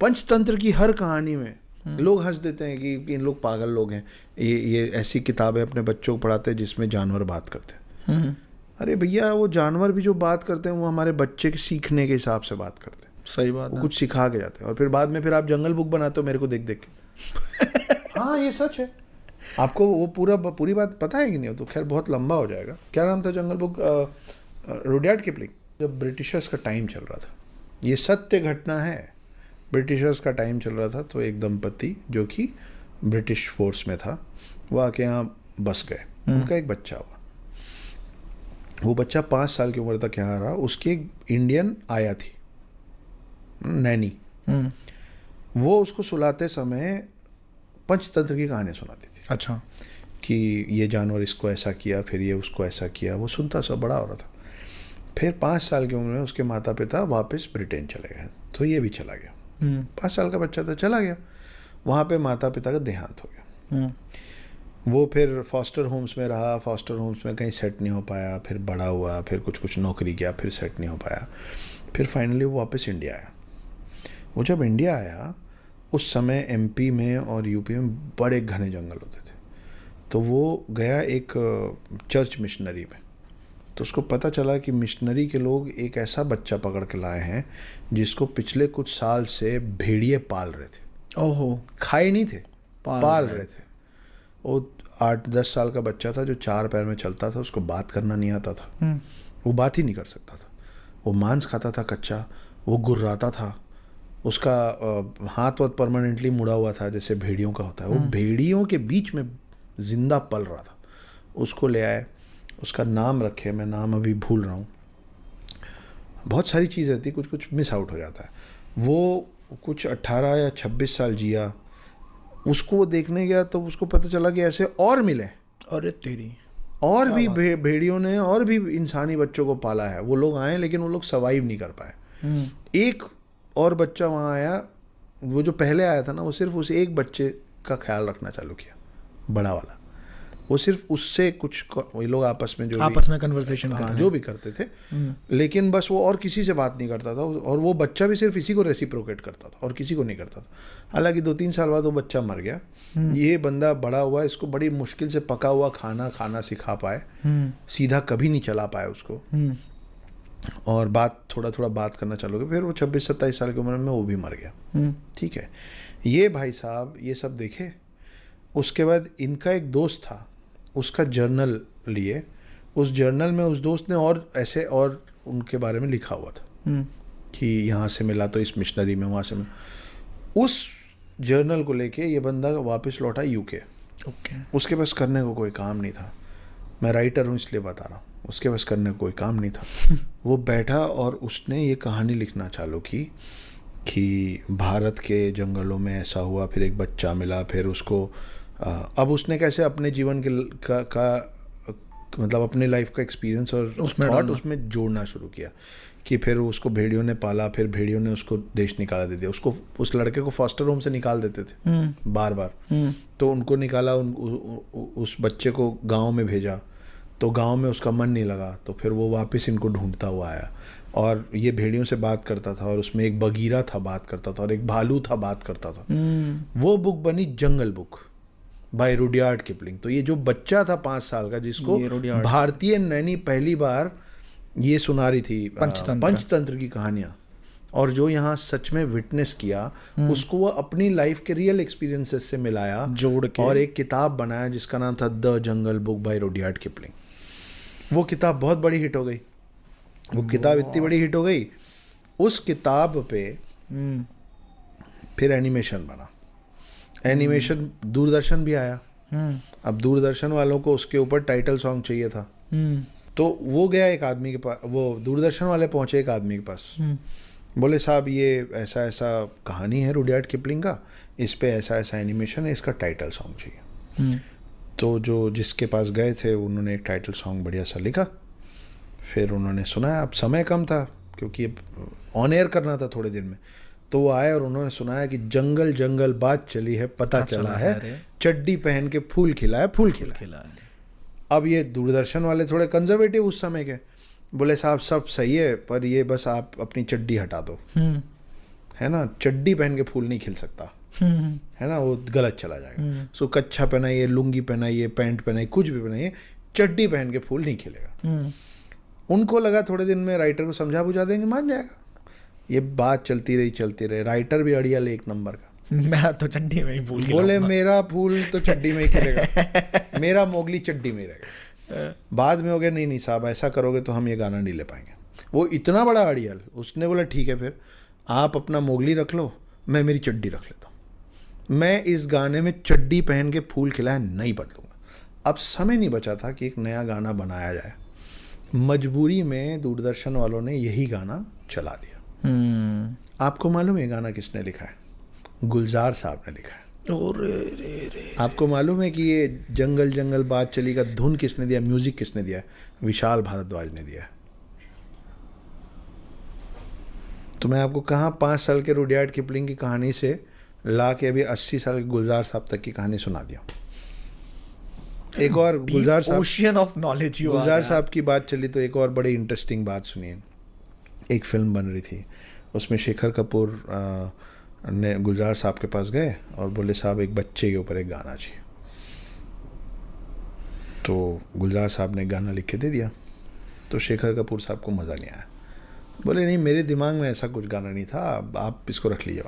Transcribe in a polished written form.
पंचतंत्र की हर कहानी में लोग हंस देते हैं कि इन लोग पागल लोग हैं, ये ऐसी किताबें अपने बच्चों को पढ़ाते हैं जिसमें जानवर बात करते हैं। अरे भैया, वो जानवर भी जो बात करते हैं वो हमारे बच्चे के सीखने के हिसाब से बात करते हैं। सही बात है। कुछ सिखा के जाते हैं, और फिर बाद में फिर आप जंगल बुक बनाते हो मेरे को देख देख के। हाँ, ये सच है। आपको वो पूरी बात पता है कि नहीं? हो तो खैर बहुत लंबा हो जाएगा। क्या नाम था जंगल बुक? Rudyard Kipling. जब ब्रिटिशर्स का टाइम चल रहा था, ये सत्य घटना है, ब्रिटिशर्स का टाइम चल रहा था, तो एक दंपति जो कि ब्रिटिश फोर्स में था वो आके यहाँ बस गए। उनका एक बच्चा हुआ। वो बच्चा 5 साल की उम्र तक यहाँ रहा। उसकी एक इंडियन आया थी, नैनी। वो उसको सुलाते समय पंचतंत्र की कहानियाँ सुनाती थी। अच्छा। कि ये जानवर इसको ऐसा किया, फिर ये उसको ऐसा किया। वो सुनता सब बड़ा हो रहा था। फिर 5 साल की उम्र में उसके माता पिता वापस ब्रिटेन चले गए, तो ये भी चला गया। 5 साल का बच्चा था, चला गया। वहाँ पे माता पिता का देहांत हो गया। वो फिर फॉस्टर होम्स में रहा। फॉस्टर होम्स में कहीं सेट नहीं हो पाया। फिर बड़ा हुआ, फिर कुछ नौकरी किया, फिर सेट नहीं हो पाया। फिर फाइनली वो वापस इंडिया आया। वो जब इंडिया आया, उस समय एमपी में और यूपी में बड़े घने जंगल होते थे। तो वो गया एक चर्च मिशनरी में। तो उसको पता चला कि मिशनरी के लोग एक ऐसा बच्चा पकड़ के लाए हैं जिसको पिछले कुछ साल से भेड़िए पाल रहे थे। ओहो। खाए नहीं थे, पाल रहे थे। वो 8-10 साल का बच्चा था जो 4 पैर में चलता था। उसको बात करना नहीं आता था। वो बात ही नहीं कर सकता था। वो मांस खाता था कच्चा। वो गुर्राता था। उसका हाथ वाथ परमानेंटली मुड़ा हुआ था जैसे भेड़ियों का होता है। वो भेड़ियों के बीच में जिंदा पल रहा था। उसको ले आए, उसका नाम रखे। मैं नाम अभी भूल रहा हूँ। बहुत सारी चीज़ रहती, कुछ मिस आउट हो जाता है। वो कुछ 18 या 26 साल जिया। उसको वो देखने गया तो उसको पता चला कि ऐसे और मिले। अरे तेरी। और भी भेड़ियों ने और भी इंसानी बच्चों को पाला है। वो लोग आए लेकिन वो लोग सर्वाइव नहीं कर पाए। एक और बच्चा वहाँ आया। वो जो पहले आया था ना, वो सिर्फ उस एक बच्चे का ख्याल रखना चालू किया, बड़ा वाला। वो सिर्फ उससे कुछ, ये लोग आपस में कन्वर्सेशन जो भी करते थे, लेकिन बस वो और किसी से बात नहीं करता था। और वो बच्चा भी सिर्फ इसी को रेसिप्रोकेट करता था और किसी को नहीं करता था। हालांकि 2-3 साल बाद वो बच्चा मर गया। ये बंदा बड़ा हुआ, इसको बड़ी मुश्किल से पका हुआ खाना सिखा पाए। सीधा कभी नहीं चला पाया उसको। और थोड़ा बात करना चालू किया। फिर वो 26-27 साल की उम्र में वो भी मर गया। ठीक है, ये भाई साहब ये सब देखे। उसके बाद इनका एक दोस्त था, उसका जर्नल लिए। उस जर्नल में उस दोस्त ने और उनके बारे में लिखा हुआ था कि यहाँ से मिला तो इस मिशनरी में, वहाँ से मिला। उस जर्नल को लेके ये बंदा वापस लौटा यूके। उसके पास करने को कोई काम नहीं था। मैं राइटर हूँ इसलिए बता रहा हूँ। उसके पास करने को कोई काम नहीं था। वो बैठा और उसने ये कहानी लिखना चालू की कि भारत के जंगलों में ऐसा हुआ, फिर एक बच्चा मिला, फिर उसको अब उसने कैसे अपने जीवन का मतलब अपने लाइफ का एक्सपीरियंस और उसमें जोड़ना शुरू किया कि फिर उसको भेड़ियों ने पाला, फिर भेड़ियों ने उसको देश निकाला दे दिया। उसको, उस लड़के को फॉस्टर होम से निकाल देते थे बार बार। तो उनको निकाला, उस बच्चे को गांव में भेजा। तो गांव में उसका मन नहीं लगा, तो फिर वो वापस इनको ढूंढता हुआ आया। और ये भेड़ियों से बात करता था, और उसमें एक बगीरा था बात करता था, और एक भालू था बात करता था। वो बुक बनी जंगल बुक बाय रुडयार्ड किपलिंग। तो ये जो बच्चा था 5 साल का, जिसको भारतीय नैनी पहली बार ये सुना रही थी पंचतंत्र की कहानियाँ, और जो यहाँ सच में विटनेस किया, उसको वो अपनी लाइफ के रियल एक्सपीरियंसेस से मिलाया, जोड़ के, और एक किताब बनाया जिसका नाम था the jungle book by Rudyard Kipling. वो किताब बहुत बड़ी हिट हो गई। वो किताब इतनी बड़ी हिट हो गई, उस किताब पे फिर एनिमेशन बना। एनिमेशन दूरदर्शन भी आया। अब दूरदर्शन वालों को उसके ऊपर टाइटल सॉन्ग चाहिए था। तो वो गया एक आदमी के पास, वो दूरदर्शन वाले पहुंचे एक आदमी के पास। बोले साहब ये ऐसा ऐसा कहानी है रुडयार्ड किपलिंग का, इस पे ऐसा ऐसा एनिमेशन है, इसका टाइटल सॉन्ग चाहिए। तो जो जिसके पास गए थे उन्होंने एक टाइटल सॉन्ग बढ़िया सा लिखा। फिर उन्होंने सुनाया। अब समय कम था क्योंकि ऑन एयर करना था थोड़े दिन में। तो वो आए और उन्होंने सुनाया कि जंगल जंगल बात चली है, पता चला है, चड्डी पहन के फूल खिला है, फूल खिला है। अब ये दूरदर्शन वाले थोड़े कंजर्वेटिव उस समय के, बोले साहब सब सही है पर ये बस आप अपनी चड्डी हटा दो। है ना, चड्डी पहन के फूल नहीं खिल सकता, है ना, वो गलत चला जाएगा। सो कच्छा पहनाइए, लुंगी पहनाइए, पैंट पहनाइए, कुछ भी पहनाइए, चड्डी पहन के फूल नहीं खिलेगा। उनको लगा थोड़े दिन में राइटर को समझा बुझा देंगे, मान जाएगा। ये बात चलती रही। राइटर भी अड़ियल एक नंबर का, मैं तो चड्डी में ही फूल बोले मेरा फूल तो चड्डी में ही खिलेगा, मेरा मोगली चड्डी में ही रहेगा। बाद में हो गया नहीं साहब, ऐसा करोगे तो हम ये गाना नहीं ले पाएंगे। वो इतना बड़ा अड़ियल, उसने बोला ठीक है, फिर आप अपना मोगली रख लो, मैं मेरी चड्डी रख लेता हूँ। मैं इस गाने में चड्डी पहन के फूल खिलाया नहीं बदलूंगा। अब समय नहीं बचा था कि एक नया गाना बनाया जाए। मजबूरी में दूरदर्शन वालों ने यही गाना चला दिया। आपको मालूम है ये गाना किसने लिखा है? गुलजार साहब ने लिखा है। आपको मालूम है कि ये जंगल जंगल बात चली का धुन किसने दिया, म्यूजिक किसने दिया है? विशाल भारद्वाज ने दिया है। तो मैं आपको कहाँ 5 साल के रुडयार्ड किपलिंग की कहानी से ला के अभी 80 साल के गुलजार साहब तक की कहानी सुना दिया। एक और गुलजार साहब, ओशियन ऑफ नॉलेज। गुलजार साहब की बात चली तो एक और बड़ी इंटरेस्टिंग बात सुनिए। एक फिल्म बन रही थी, उसमें शेखर कपूर ने गुलजार साहब के पास गए और बोले साहब एक बच्चे के ऊपर एक गाना चाहिए। तो गुलजार साहब ने गाना लिख के दे दिया। तो शेखर कपूर साहब को मज़ा नहीं आया, बोले नहीं मेरे दिमाग में ऐसा कुछ गाना नहीं था, आप इसको रख लीजिए।